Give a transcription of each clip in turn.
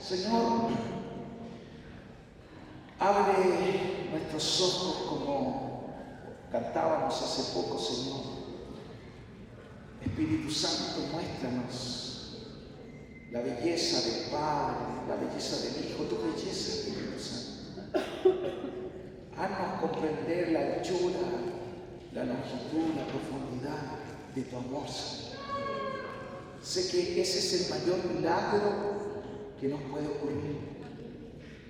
Señor, abre nuestros ojos como cantábamos hace poco, Señor. Espíritu Santo, muéstranos la belleza del Padre, la belleza del Hijo, tu belleza, Espíritu Santo. Haznos comprender la anchura, la longitud, la profundidad de tu amor, Señor. Sé que ese es el mayor milagro que nos puede ocurrir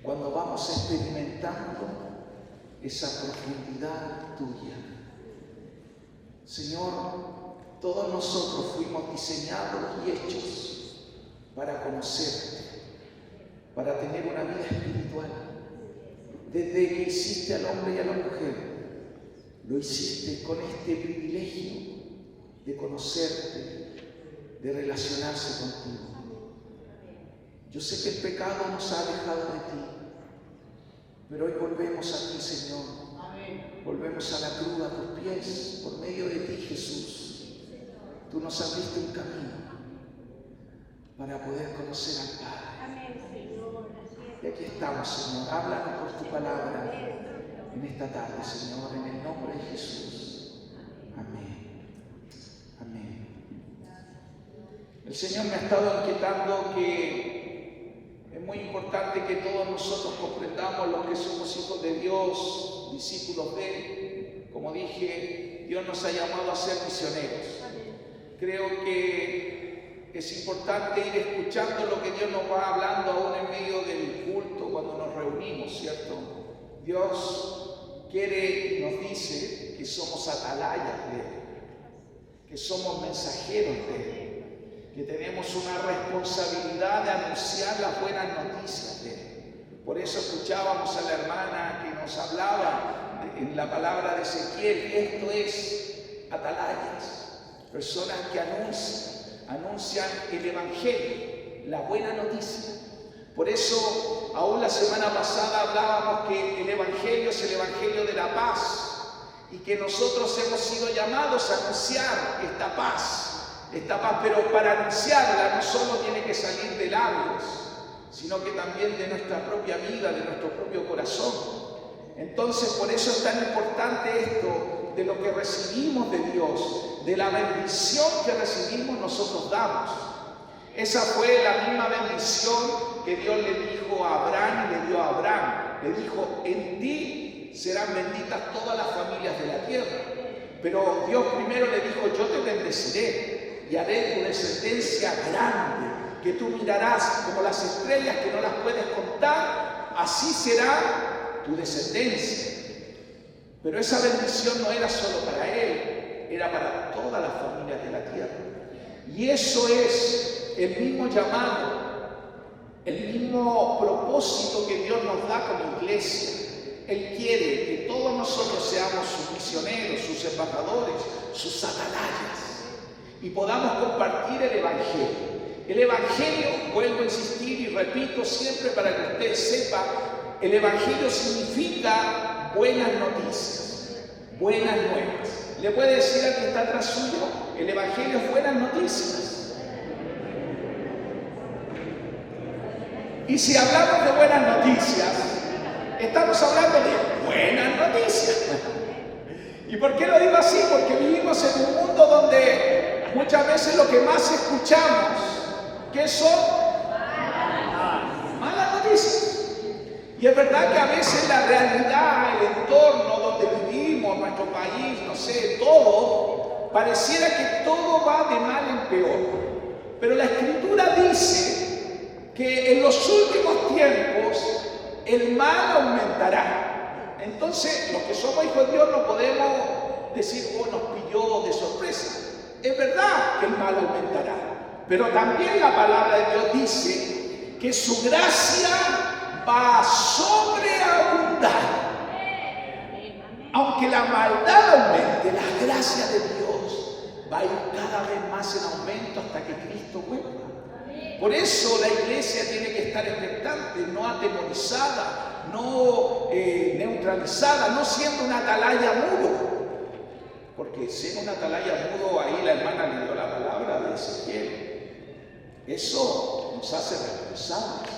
cuando vamos experimentando esa profundidad tuya. Señor, todos nosotros fuimos diseñados y hechos para conocerte, para tener una vida espiritual. Desde que hiciste al hombre y a la mujer, lo hiciste con este privilegio de conocerte, de relacionarse contigo. Yo sé que el pecado nos ha alejado de ti, pero hoy volvemos a ti, Señor. Amén. Volvemos a la cruz, a tus pies, por medio de ti, Jesús. Tú nos abriste un camino para poder conocer al Padre. Amén, Señor. Y aquí estamos, Señor. Háblanos por tu palabra en esta tarde, Señor, en el nombre de Jesús. Amén. Amén. El Señor me ha estado inquietando que es muy importante que todos nosotros comprendamos los que somos hijos de Dios, discípulos de Él. Como dije, Dios nos ha llamado a ser misioneros. Creo que es importante ir escuchando lo que Dios nos va hablando aún en medio del culto, cuando nos reunimos, ¿cierto? Dios quiere y nos dice que somos atalayas de Él, que somos mensajeros de Él, que tenemos una responsabilidad de anunciar las buenas noticias de Él. Por eso escuchábamos a la hermana que nos hablaba en la palabra de Ezequiel. Esto es atalayas, personas que anuncian el Evangelio, la buena noticia. Por eso, aún la semana pasada hablábamos que el Evangelio es el Evangelio de la paz y que nosotros hemos sido llamados a anunciar esta paz, pero para anunciarla no solo tiene que salir de labios, sino que también de nuestra propia vida, de nuestro propio corazón. Entonces, por eso es tan importante esto de lo que recibimos de Dios, de la bendición que recibimos nosotros damos. Esa fue la misma bendición que Dios le dijo a Abraham y le dio a Abraham. Le dijo, en ti serán benditas todas las familias de la tierra. Pero Dios primero le dijo, yo te bendeciré y haré tu descendencia grande, que tú mirarás como las estrellas que no las puedes contar, así será tu descendencia. Pero esa bendición no era solo para él, era para todas las familias de la tierra. Y eso es el mismo llamado, el mismo propósito que Dios nos da como iglesia. Él quiere que todos nosotros seamos sus misioneros, sus embajadores, sus atalayas, y podamos compartir el Evangelio. El Evangelio, vuelvo a insistir y repito siempre para que usted sepa, el Evangelio significa buenas noticias, buenas nuevas. ¿Le puede decir al que está atrás suyo? El Evangelio es buenas noticias. Y si hablamos de buenas noticias, estamos hablando de buenas noticias. ¿Y por qué lo digo así? Porque vivimos en un mundo donde muchas veces lo que más escuchamos, ¿qué son? Malas noticias. Y es verdad que a veces la realidad, el entorno donde vivimos, nuestro país, no sé, todo, pareciera que todo va de mal en peor. Pero la Escritura dice que en los últimos tiempos el mal aumentará. Entonces, los que somos hijos de Dios no podemos decir, oh, nos pilló de sorpresa. Es verdad que el mal aumentará, pero también la palabra de Dios dice que su gracia va a sobreabundar. Aunque la maldad aumente, la gracia de Dios va a ir cada vez más en aumento hasta que Cristo vuelva. Por eso la iglesia tiene que estar expectante, no atemorizada, no neutralizada, no siendo una atalaya mudo. Porque siendo una atalaya mudo, ahí la hermana le dio la palabra de Ezequiel. Eso nos hace responsables.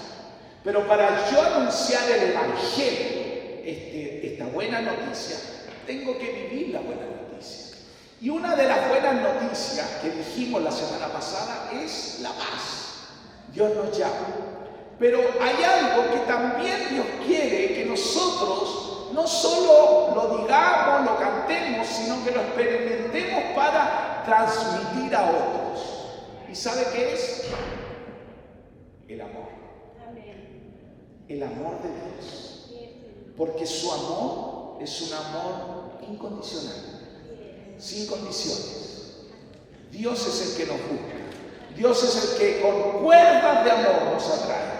Pero para yo anunciar el Evangelio, esta buena noticia, tengo que vivir la buena noticia. Y una de las buenas noticias que dijimos la semana pasada es la paz. Dios nos llama. Pero hay algo que también Dios quiere que nosotros no solo lo digamos, lo cantemos, sino que lo experimentemos para transmitir a otros. ¿Y sabe qué es? El amor. El amor de Dios. Porque su amor es un amor incondicional, sin condiciones. Dios es el que nos busca. Dios es el que con cuerdas de amor nos atrae.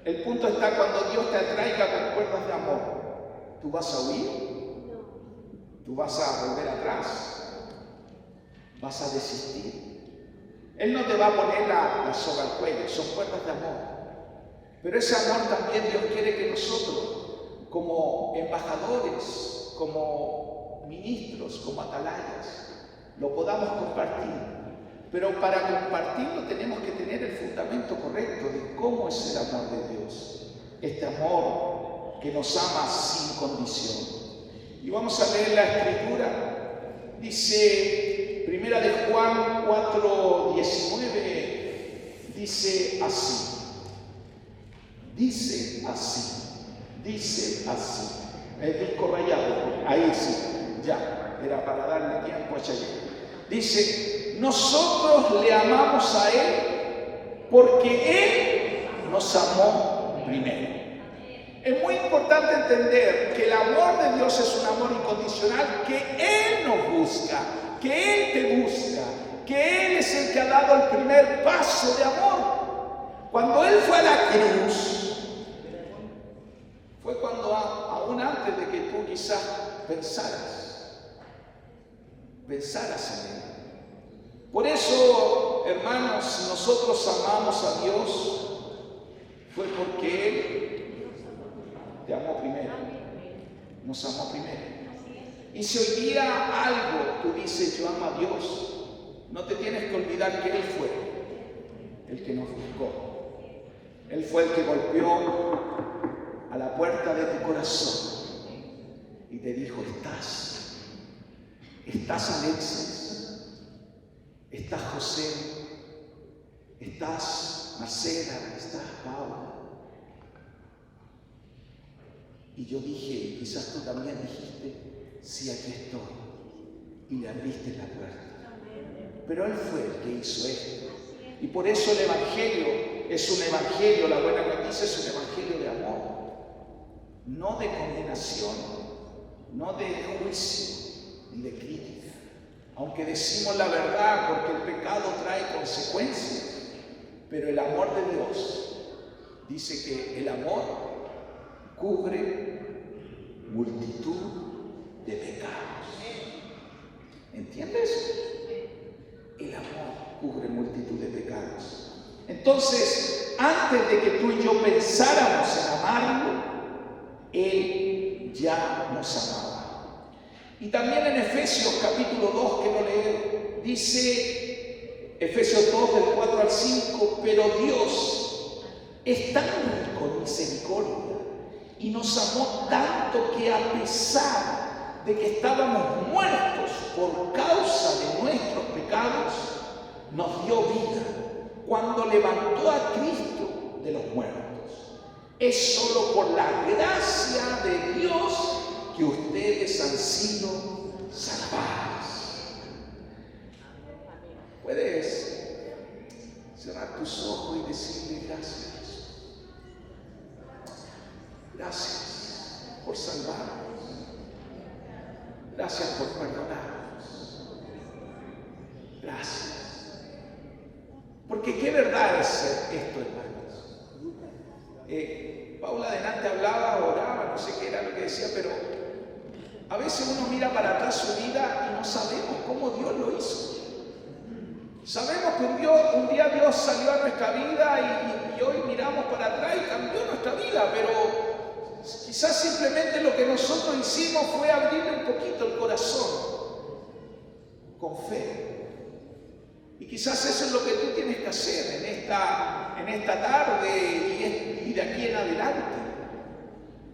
El punto está cuando Dios te atraiga con cuerdas de amor. ¿Tú vas a huir? ¿Tú vas a volver atrás? ¿Vas a desistir? Él no te va a poner la soga al cuello, son cuerdas de amor. Pero ese amor también Dios quiere que nosotros, como embajadores, como ministros, como atalayas, lo podamos compartir. Pero para compartirlo tenemos que tener el fundamento correcto de cómo es el amor de Dios. Este amor que nos ama sin condición. Y vamos a leer la Escritura. Dice, primera de Juan 4:19, dice así. Dice así. El disco rayado, ahí sí, ya, era para darle tiempo a Chayanne. Dice, nosotros le amamos a Él porque Él nos amó primero. Es muy importante entender que el amor de Dios es un amor incondicional, que Él nos busca, que Él te busca, que Él es el que ha dado el primer paso de amor. Cuando Él fue a la cruz, fue cuando aún antes de que tú quizás pensaras en Él. Por eso, hermanos, si nosotros amamos a Dios, fue porque Él te amó primero, nos amó primero. Y si hoy día algo tú dices, yo amo a Dios, no te tienes que olvidar que Él fue el que nos buscó. Él fue el que golpeó a la puerta de tu corazón y te dijo, estás Alexis, estás José, estás Marcela, estás Paula. Y yo dije, quizás tú también dijiste, sí, aquí estoy, y le abriste la puerta. Pero Él fue el que hizo esto. Y por eso el Evangelio es un Evangelio, la buena noticia es un Evangelio de amor, no de condenación, no de juicio, ni de crítica. Aunque decimos la verdad porque el pecado trae consecuencias, pero el amor de Dios dice que el amor cubre multitud de pecados. ¿Entiendes? El amor cubre multitud de pecados. Entonces, antes de que tú y yo pensáramos en amarlo, Él ya nos amaba. Y también en Efesios capítulo 2, que no leo, dice Efesios 2 del 4 al 5, pero Dios es tan rico en misericordia y nos amó tanto que a pesar de que estábamos muertos por causa de nuestros pecados, nos dio vida cuando levantó a Cristo de los muertos. Es solo por la gracia de Dios que ustedes han sido salvados. Puedes cerrar tus ojos y decirle gracias. Gracias por salvarnos. Gracias por perdonarnos. Gracias. Porque qué verdad es esto, hermanos. Paula adelante hablaba, oraba, no sé qué era lo que decía, pero a veces uno mira para atrás su vida y no sabemos cómo Dios lo hizo. Sabemos que un día Dios salió a nuestra vida y hoy miramos para atrás y cambió nuestra vida, pero quizás simplemente lo que nosotros hicimos fue abrirle un poquito el corazón con fe. Y quizás eso es lo que tú tienes que hacer en esta tarde y delante.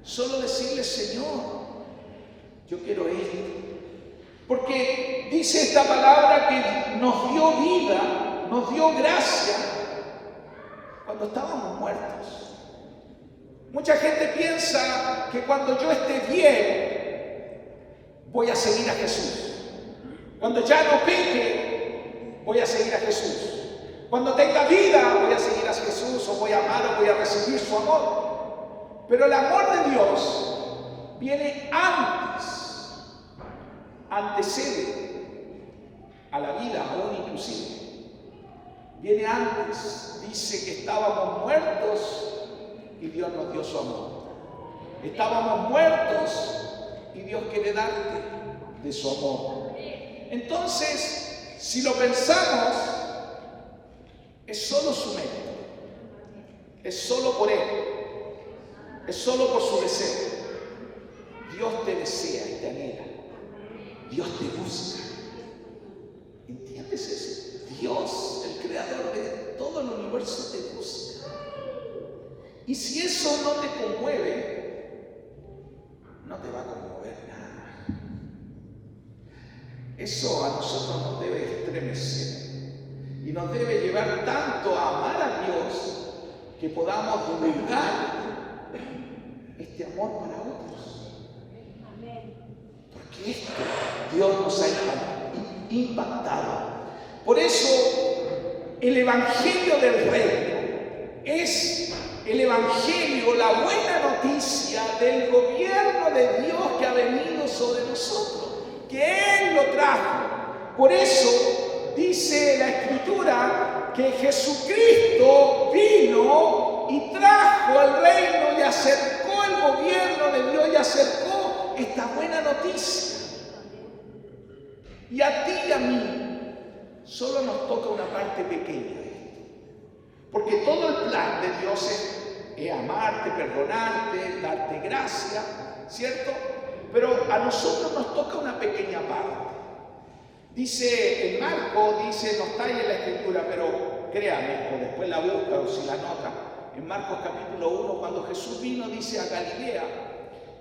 Solo decirle, Señor, yo quiero esto. Porque dice esta palabra que nos dio vida, nos dio gracia cuando estábamos muertos. Mucha gente piensa que cuando yo esté bien, voy a seguir a Jesús. Cuando ya no peque, voy a seguir a Jesús. Cuando tenga vida, voy a seguir a Jesús, o voy a amar, o voy a recibir su amor. Pero el amor de Dios viene antes, antecede a la vida, aún inclusive. Viene antes, dice que estábamos muertos y Dios nos dio su amor. Estábamos muertos y Dios quiere darte de su amor. Entonces, si lo pensamos, es solo su mérito, es solo por Él, es solo por su deseo. Dios te desea y te anhela, Dios te busca. ¿Entiendes eso? Dios, el creador de todo el universo, te busca. Y si eso no te conmueve, no te va a conmover nada. Eso a nosotros nos debe estremecer y nos debe llevar tanto a amar a Dios que podamos divulgar este amor para otros. Porque esto Dios nos ha impactado. Por eso el Evangelio del Reino es el Evangelio, la buena noticia del gobierno de Dios que ha venido sobre nosotros, que Él lo trajo. Por eso dice la Escritura que Jesucristo vino y trajo el reino y acercó el gobierno de Dios y acercó esta buena noticia. Y a ti y a mí solo nos toca una parte pequeña de esto. Porque todo el plan de Dios es amarte, perdonarte, darte gracia, ¿cierto? Pero a nosotros nos toca una pequeña parte. Dice en Marcos, no está ahí en la Escritura, pero créame, o después la busca o si la nota. En Marcos capítulo 1, cuando Jesús vino, dice, a Galilea,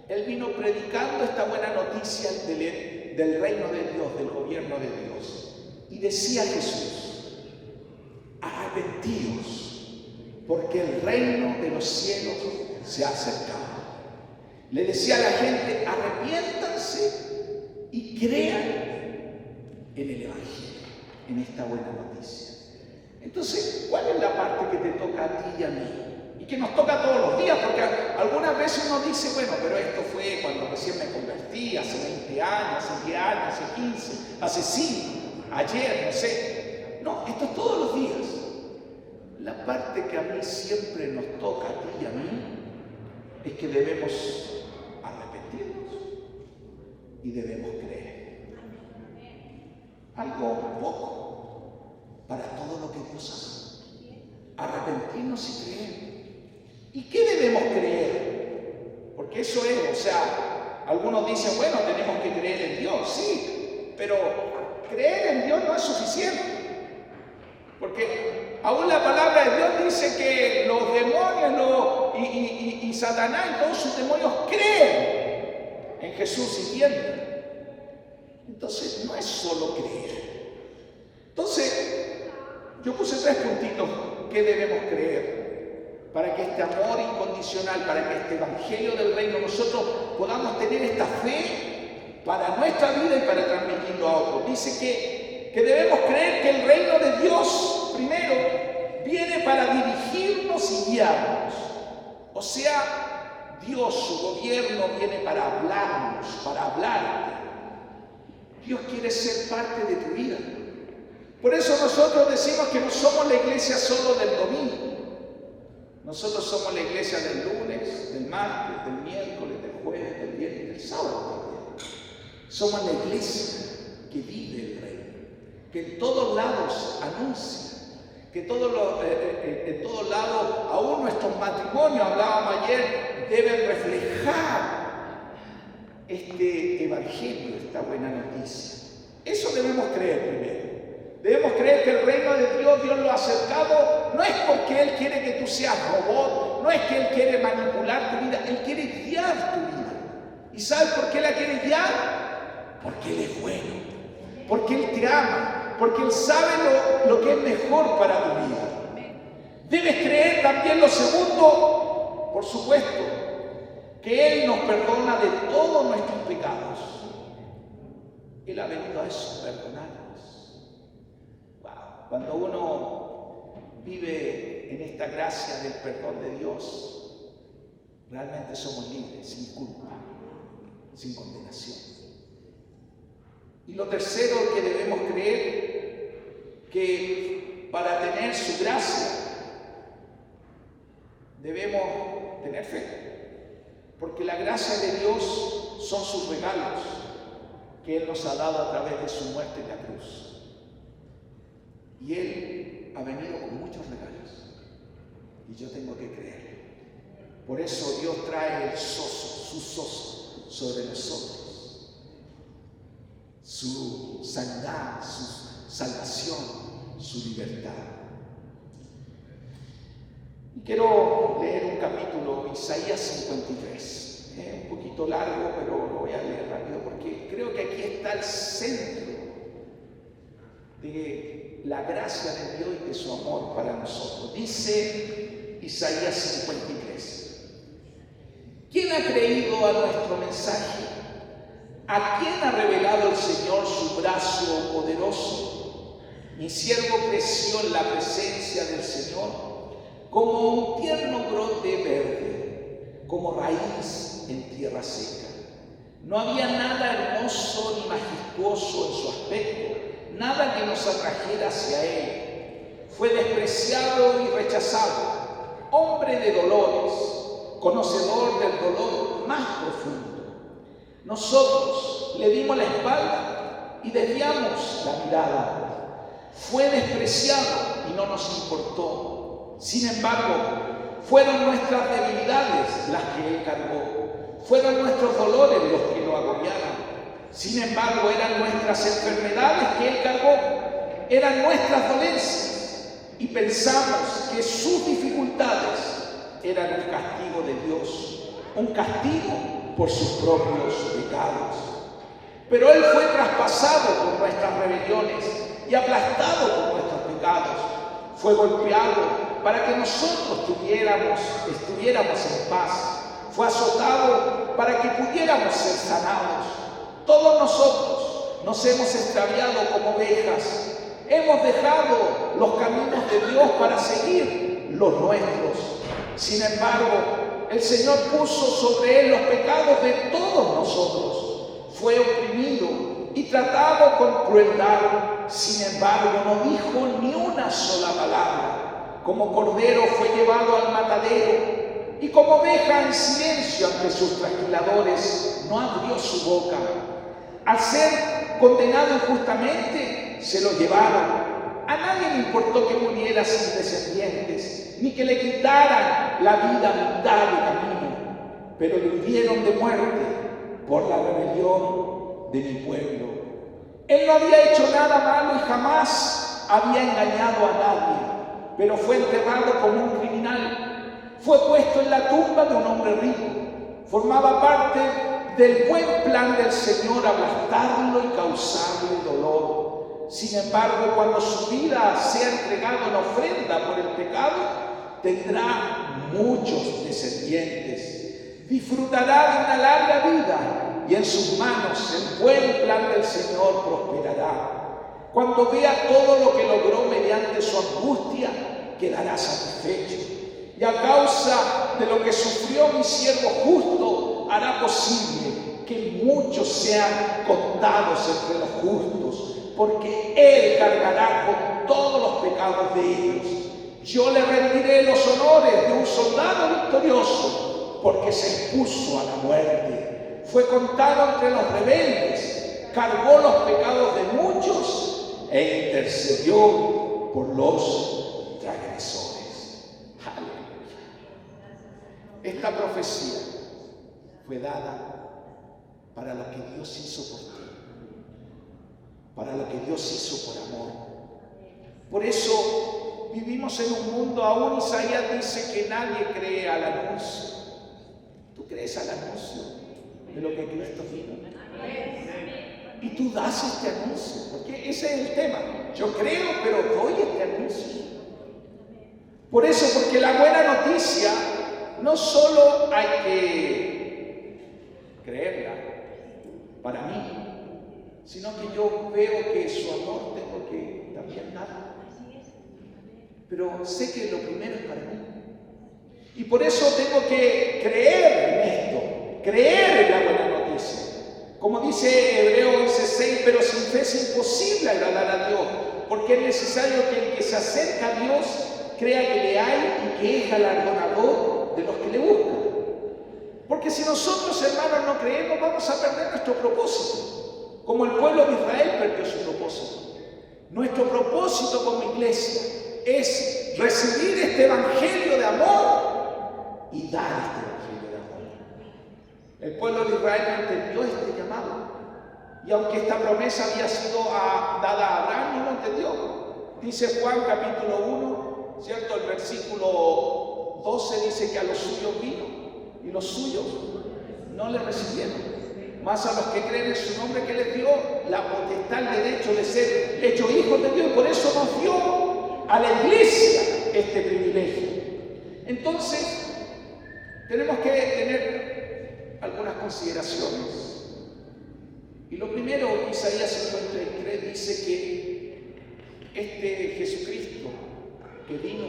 Él vino predicando esta buena noticia del reino de Dios, del gobierno de Dios. Y decía Jesús, arrepentíos, porque el reino de los cielos se ha acercado. Le decía a la gente, arrepiéntanse y crean en el Evangelio, en esta buena noticia. Entonces, ¿cuál es la parte que te toca a ti y a mí? Y que nos toca todos los días, porque algunas veces uno dice, bueno, pero esto fue cuando recién me convertí, hace 20 años, hace 10 años, hace 15, hace 5, ayer, no sé. No, esto es todos los días. La parte que a mí siempre nos toca, a ti y a mí, es que debemos arrepentirnos y debemos creer. Algo poco para todo lo que Dios hace. Arrepentirnos y creer. ¿Y qué debemos creer? Porque eso es, o sea, algunos dicen, bueno, tenemos que creer en Dios, sí, pero creer en Dios no es suficiente. Porque aún la palabra de Dios dice que los demonios y Satanás y todos sus demonios creen en Jesús y tienden. Entonces no es solo creer. Entonces yo puse 3 puntitos que debemos creer para que este amor incondicional, para que este evangelio del reino nosotros podamos tener esta fe para nuestra vida y para transmitirlo a otros. Dice que debemos creer que el reino de Dios primero viene para dirigirnos y guiarnos. O sea, Dios, su gobierno viene para hablarnos, para hablarte. Dios quiere ser parte de tu vida. Por eso nosotros decimos que no somos la iglesia solo del domingo. Nosotros somos la iglesia del lunes, del martes, del miércoles, del jueves, del viernes y del sábado también. Somos la iglesia que vive el reino, que en todos lados anuncia, que en todos lados, aún nuestros matrimonios, hablábamos ayer, deben reflejar este evangelio, esta buena noticia. Eso debemos creer primero. Debemos creer que el reino de Dios lo ha acercado, no es porque Él quiere que tú seas robot, no es que Él quiere manipular tu vida, Él quiere guiar tu vida. ¿Y sabes por qué la quiere guiar? Porque Él es bueno, porque Él te ama, porque Él sabe lo que es mejor para tu vida. Debes creer también lo segundo, por supuesto, que Él nos perdona de todos nuestros pecados. Él ha venido a eso, a perdonarnos. Wow. Cuando uno vive en esta gracia del perdón de Dios, realmente somos libres, sin culpa, sin condenación. Y lo tercero que debemos creer, que para tener su gracia debemos tener fe, porque la gracia de Dios son sus regalos que Él nos ha dado a través de su muerte en la cruz. Y Él ha venido con muchos regalos, y yo tengo que creer. Por eso Dios trae el sozo, su sozo sobre nosotros, su sanidad, su salvación, su libertad. Y quiero leer un capítulo, Isaías 53. Un poquito largo, pero lo voy a leer rápido porque creo que aquí está el centro de la gracia de Dios y de su amor para nosotros. Dice Isaías 53. ¿Quién ha creído a nuestro mensaje? ¿A quién ha revelado el Señor su brazo poderoso? Mi siervo creció en la presencia del Señor como un tierno brote verde, como raíz en tierra seca. No había nada hermoso ni majestuoso en su aspecto, nada que nos atrajera hacia Él. Fue despreciado y rechazado, hombre de dolores, conocedor del dolor más profundo. Nosotros le dimos la espalda y desviamos la mirada. Fue despreciado y no nos importó. Sin embargo, fueron nuestras debilidades las que Él cargó. Fueron nuestros dolores los que lo agobiaron. Sin embargo, eran nuestras enfermedades que Él cargó. Eran nuestras dolencias. Y pensamos que sus dificultades eran un castigo de Dios. Un castigo por sus propios pecados. Pero Él fue traspasado por nuestras rebeliones y aplastado por nuestros pecados. Fue golpeado para que nosotros estuviéramos en paz. Fue azotado para que pudiéramos ser sanados. Todos nosotros nos hemos extraviado como ovejas. Hemos dejado los caminos de Dios para seguir los nuestros. Sin embargo, el Señor puso sobre Él los pecados de todos nosotros. Fue oprimido y tratado con crueldad. Sin embargo, no dijo ni una sola palabra. Como cordero fue llevado al matadero, y como oveja en silencio ante sus trasquiladores, no abrió su boca. Al ser condenado injustamente, se lo llevaron. A nadie le importó que muriera sin descendientes, ni que le quitaran la vida a mitad de camino, pero le hirieron de muerte por la rebelión de mi pueblo. Él no había hecho nada malo y jamás había engañado a nadie, pero fue enterrado como un criminal. Fue puesto en la tumba de un hombre rico. Formaba parte del buen plan del Señor aplastarlo y causarle dolor. Sin embargo, cuando su vida sea entregada en ofrenda por el pecado, tendrá muchos descendientes. Disfrutará de una larga vida y en sus manos el buen plan del Señor prosperará. Cuando vea todo lo que logró mediante su angustia, quedará satisfecho. Y a causa de lo que sufrió mi siervo justo, hará posible que muchos sean contados entre los justos, porque Él cargará con todos los pecados de ellos. Yo le rendiré los honores de un soldado victorioso, porque se expuso a la muerte. Fue contado entre los rebeldes, cargó los pecados de muchos e intercedió por los transgresores. Esta profecía fue dada para lo que Dios hizo por ti, para lo que Dios hizo por amor. Por eso vivimos en un mundo, aún Isaías dice que nadie cree al anuncio. ¿Tú crees al anuncio de lo que Cristo vino? Y tú das este anuncio, porque ese es el tema. Yo creo, pero doy este anuncio. Por eso, porque la buena noticia no solo hay que creerla para mí, sino que yo veo que su amor tengo que también dar. Pero sé que lo primero es para mí. Y por eso tengo que creer en esto, creer en la buena noticia. Como dice Hebreos 11:6, pero sin fe es imposible agradar a Dios, porque es necesario que el que se acerca a Dios crea que le hay y que es galardonador de los que le buscan. Porque si nosotros, hermanos, no creemos, vamos a perder nuestro propósito, como el pueblo de Israel perdió su propósito. Nuestro propósito como iglesia es recibir este evangelio de amor y dar este evangelio de amor. El pueblo de Israel no entendió este llamado, y aunque esta promesa había sido dada a Abraham, no lo entendió. Dice Juan capítulo 1, ¿cierto? El versículo 12 dice que a los suyos vino y los suyos no le recibieron. Más a los que creen en su nombre, que les dio la potestad, el derecho de ser hechos hijos de Dios, y por eso nos dio a la iglesia este privilegio. Entonces, tenemos que tener algunas consideraciones. Y lo primero, Isaías 53 dice que este Jesucristo que vino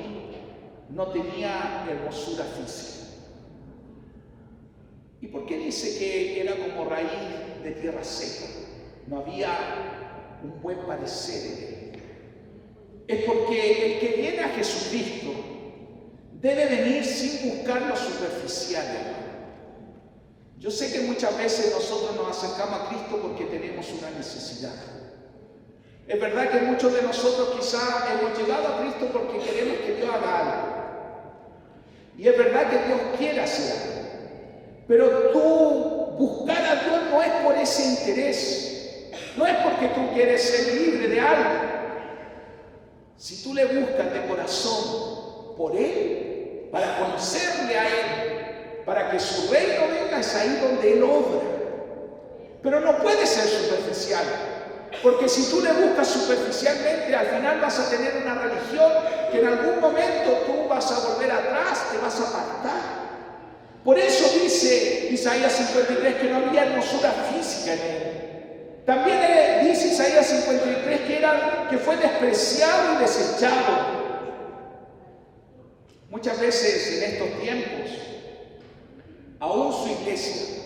no tenía hermosura física. ¿Y por qué dice que era como raíz de tierra seca? No había un buen parecer en él. Es porque el que viene a Jesucristo debe venir sin buscar lo superficial, hermano. Yo sé que muchas veces nosotros nos acercamos a Cristo porque tenemos una necesidad. Es verdad que muchos de nosotros quizás hemos llegado a Cristo porque queremos que Dios haga algo. Y es verdad que Dios quiere hacer algo. Pero tú buscar a Dios no es por ese interés. No es porque tú quieres ser libre de algo. Si tú le buscas de corazón por Él, para conocerle a Él, para que su reino venga, es ahí donde Él obra. Pero no puede ser superficial. Porque si tú le buscas superficialmente, al final vas a tener una religión que en algún momento tú vas a volver atrás, te vas a apartar. Por eso dice Isaías 53 que no había hermosura física en él. También dice Isaías 53 que fue despreciado y desechado. Muchas veces en estos tiempos, aún su iglesia,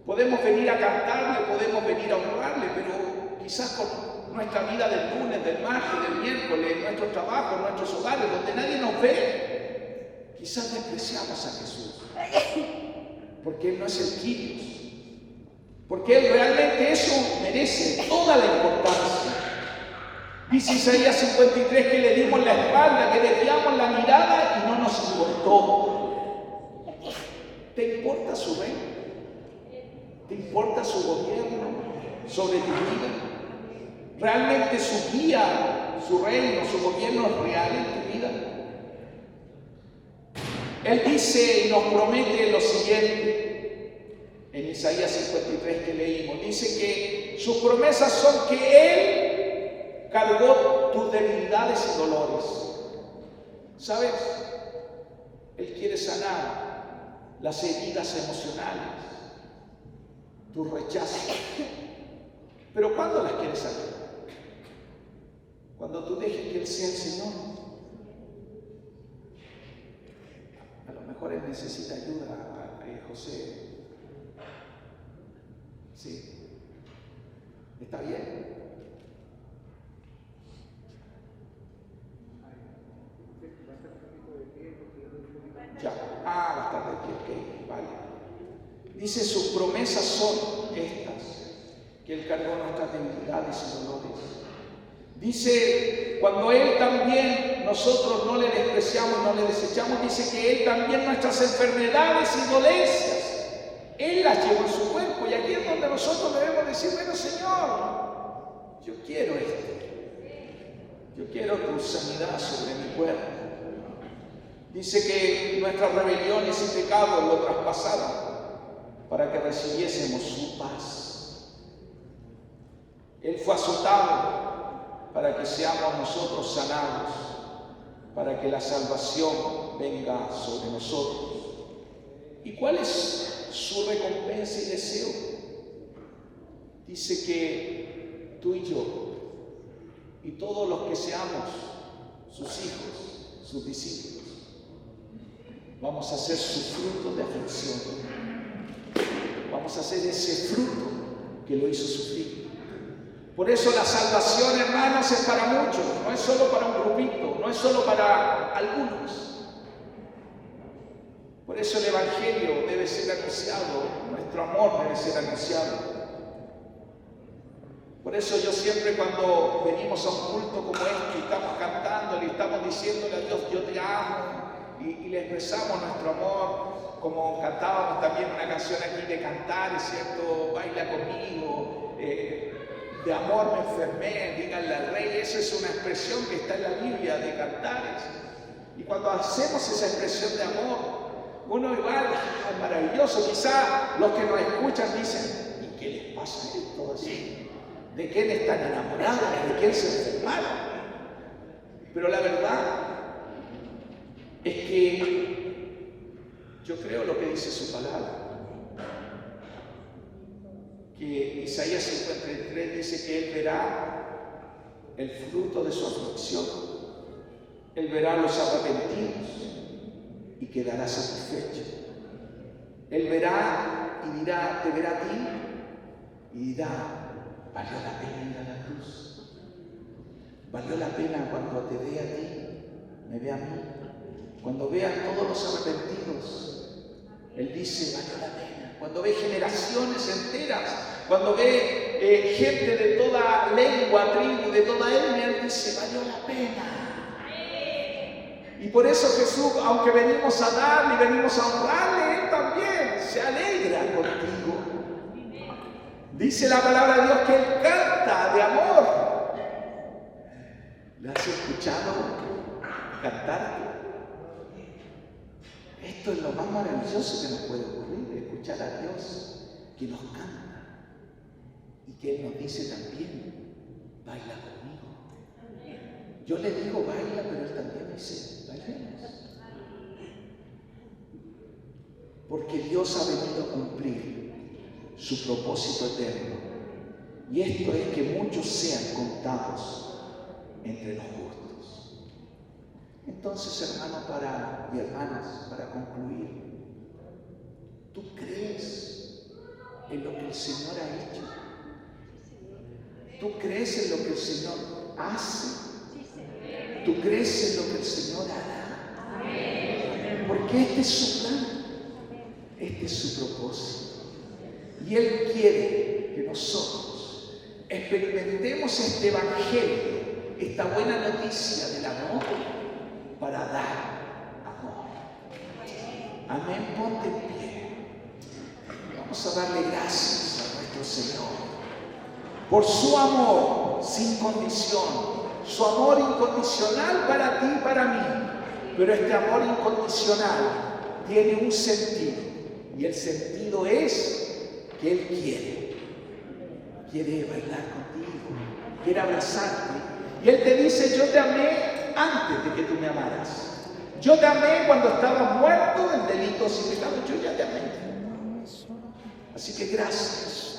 podemos venir a cantarle, podemos venir a honrarle, pero quizás con nuestra vida del lunes, del martes, del miércoles, nuestros trabajos, nuestros hogares, donde nadie nos ve, quizás despreciamos a Jesús. Porque Él no es el Kyrios. Porque Él realmente eso merece toda la importancia. Dice Isaías 53 que le dimos la espalda, que desviamos la mirada y no nos importó. ¿Te importa su reino? ¿Te importa su gobierno sobre tu vida? ¿Realmente su guía, su reino, su gobierno es real en tu vida? Él dice y nos promete lo siguiente en Isaías 53 que leímos. Dice que sus promesas son que Él cargó tus debilidades y dolores. ¿Sabes? Él quiere sanar las heridas emocionales, tus rechazos. Pero ¿cuándo las quiere sanar? Cuando tú dejes que Él sea el Señor. A lo mejor Él necesita ayuda, José. Sí. ¿Está bien? Ya. Va a estar de pie, ok, vale. Dice, sus promesas son estas, que Él cargó nuestras debilidades y dolores. Dice, cuando Él también, nosotros no le despreciamos, no le desechamos, dice que Él también nuestras enfermedades y dolencias, Él las llevó en su cuerpo. Y aquí es donde nosotros debemos decir, bueno, Señor, yo quiero esto. Yo quiero tu sanidad sobre mi cuerpo. Dice que nuestras rebeliones y pecados lo traspasaron para que recibiésemos su paz. Él fue azotado para que seamos nosotros sanados, para que la salvación venga sobre nosotros. ¿Y cuál es su recompensa y deseo? Dice que tú y yo, y todos los que seamos sus hijos, sus discípulos, vamos a ser su fruto de aflicción. Vamos a hacer ese fruto que lo hizo sufrir. Por eso la salvación, hermanos, es para muchos, no es solo para un grupito, no es solo para algunos. Por eso el Evangelio debe ser anunciado, nuestro amor debe ser anunciado. Por eso yo siempre cuando venimos a un culto como este, estamos cantando, le estamos diciéndole a Dios, yo te amo, y le expresamos nuestro amor, como cantábamos también una canción aquí de Cantares, ¿cierto? Baila conmigo, de amor me enfermé, díganle al Rey. Esa es una expresión que está en la Biblia de Cantares. Y cuando hacemos esa expresión de amor, uno igual, es maravilloso. Quizá los que nos escuchan dicen, ¿y qué les pasa a esto así? ¿De quién están enamorados? ¿De quién se enfermaron? Pero la verdad es que yo creo lo que dice su palabra. Que Isaías 53 dice que Él verá el fruto de su aflicción. Él verá a los arrepentidos y quedará satisfecho. Él verá y dirá, te verá a ti y dirá, valió la pena ir a la cruz. Valió la pena cuando te ve a ti, me ve a mí. Cuando ve a todos los arrepentidos, Él dice, valió la pena. Cuando ve generaciones enteras, cuando ve gente de toda lengua, tribu, de toda etnia, Él dice, valió la pena. Y por eso Jesús, aunque venimos a darle y venimos a honrarle, Él también se alegra contigo. Dice la palabra de Dios que Él canta de amor. ¿Le has escuchado cantar? Esto es lo más maravilloso que nos puede ocurrir, escuchar a Dios que nos canta y que Él nos dice también, baila conmigo. Yo le digo baila, pero Él también dice, bailemos. Porque Dios ha venido a cumplir su propósito eterno. Y esto es que muchos sean contados entre los justos. Entonces, hermano y hermanas, para concluir, ¿tú crees en lo que el Señor ha hecho? ¿Tú crees en lo que el Señor hace? ¿Tú crees en lo que el Señor hará? Porque este es su plan, este es su propósito. Y Él quiere que nosotros experimentemos este Evangelio, esta buena noticia del amor, para dar amor. Amén, ponte en pie. Vamos a darle gracias a nuestro Señor por su amor sin condición, su amor incondicional para ti y para mí. Pero este amor incondicional tiene un sentido, y el sentido es que Él quiere bailar contigo, quiere abrazarte. Y Él te dice, yo te amé antes de que tú me amaras. Yo te amé cuando estabas muerto en delitos y pecados. Yo ya te amé. Así que gracias